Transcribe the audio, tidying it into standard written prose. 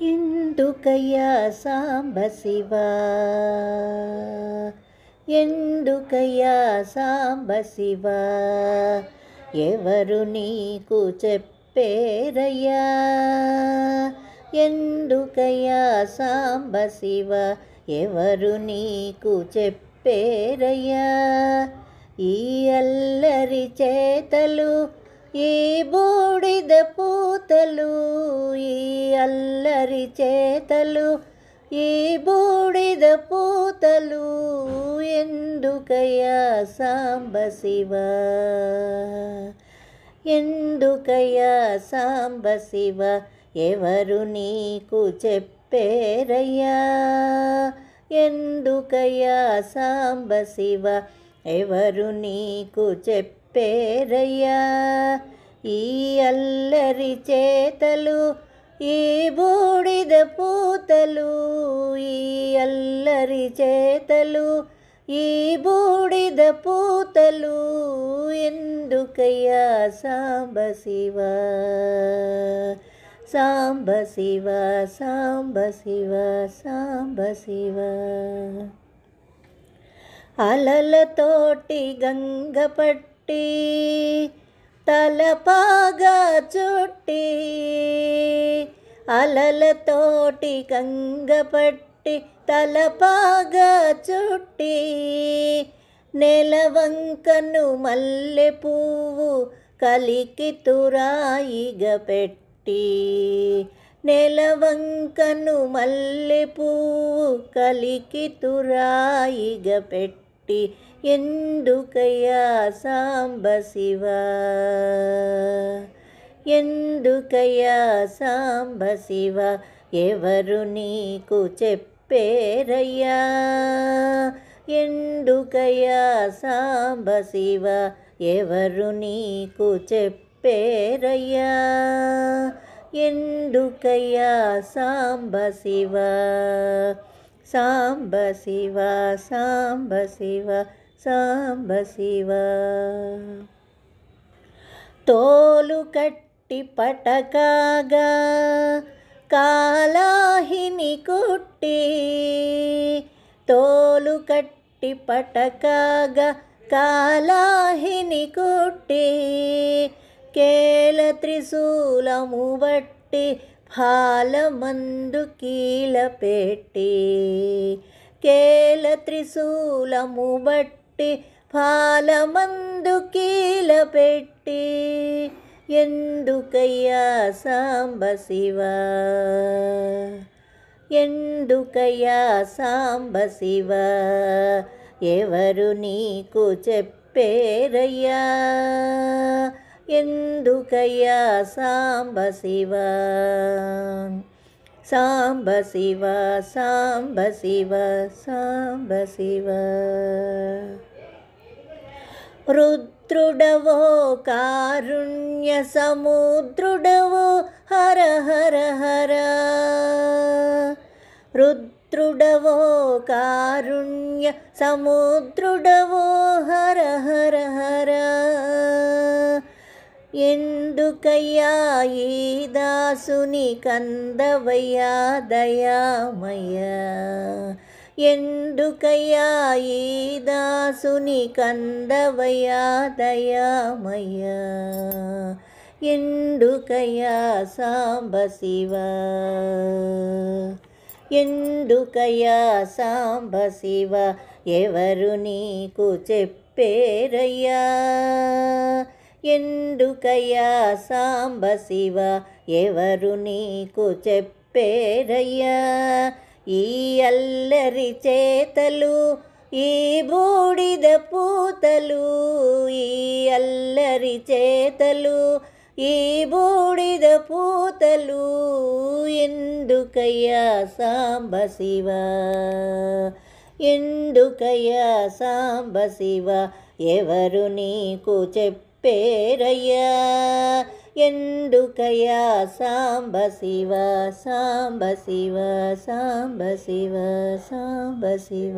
ఎందుకయ్యా సాంబ శివ, ఎందుకయ్యా సాంబ శివ, ఎవరు నీకు చెప్పేరయ్యా. ఎందుకయ్యా సాంబ శివ, ఎవరు నీకు చెప్పేరయ్యా. ఈ అల్లరి చేతలు, ఈ బూడిద పూతలు, ఈ అల్లరి చేతలు, ఈ బూడిద పూతలు, ఎందుకయ్యా సాంబ శివ, ఎందుకయ్యా సాంబ శివ, ఎవరు నీకు చెప్పేరయ్యా. ఎందుకయ్యా సాంబ శివ, ఎవరు నీకు చెప్పేరయ్యా. ఈ అల్లరి చేతలు, ఈ బూడిద పూతలు, ఈ అల్లరి చేతలు, ఈ బూడిద పూతలు, ఎందుకయ్యా సాంబ శివ, సాంబ శివ, సాంబ శివ, సాంబ శివ. అలలతోటి గంగ పట్టి, తలపాగా చుట్టి, అలలతోటి గంగ పట్టి, తలపాగా చుట్టి, నెలవంకను మల్లె పువ్వు కలికి తురాయిగా పెట్టి, నెలవంకను మల్లె పువ్వు కలికి తురాయిగా పెట్టి, ఎందుకయ్యా సాంబ శివ, ఎందుకయ్యా సాంబ శివ, ఎవరు నీకు చెప్పేరయ్యా. ఎందుకయ్యా సాంబ శివ, ఎవరు నీకు చెప్పేరయ్యా. ఎందుకయ్యా సాంబ శివ, సాంబ శివ, సాంబ శివ, సాంబ శివ. తోలు కట్టి పటకాగా కాలాహిని కుట్టి, తోలు కట్టి పటకాగా కాలాహిని కుట్టి, కేల త్రిశూలము బట్టి ఫాలమందు కీల పెట్టి, కేల త్రిశూలము బట్టి ఫాలమందు కీల పెట్టి, ఎందుకయ్యా సాంబ శివ, ఎందుకయ్యా సాంబ శివ, ఎవరు నీకు చెప్పేరయ్యా. ఎందుకయ్యా సాంబ శివ, సాంబ శివ, సాంబ శివ, సాంబ శివ. రుద్రుడవో కారుణ్య సముద్రుడవో హర హర హర, రుద్రుడవో కారుణ్య సముద్రుడవో హర హర హర. ఎందుకయ్యా ఈ దాసుని కందవయ్యా దయామయ, ఎందుకయ్యా ఈ దాసుని కందవయ్యా దయామయ. ఎందుకయ్యా సాంబ శివ, ఎందుకయ్యా సాంబ శివ, ఎవరు నీకు చెప్పేరయ్యా. ఎందుకయ్యా సాంబ శివ, ఎవరు నీకు చెప్పేరయ్యా. ఈ అల్లరి చేతలు, ఈ బూడిద పూతలు, ఈ అల్లరి చేతలు, ఈ బూడిద పూతలు, ఎందుకయ్యా సాంబ శివ, ఎందుకయ్యా సాంబ శివ, ఎవరు నీకు చెప్పేరయ్యా. ఎందుకయ్యా సాంబ శివ, సాంబ శివ, సాంబ శివ, సాంబ శివ.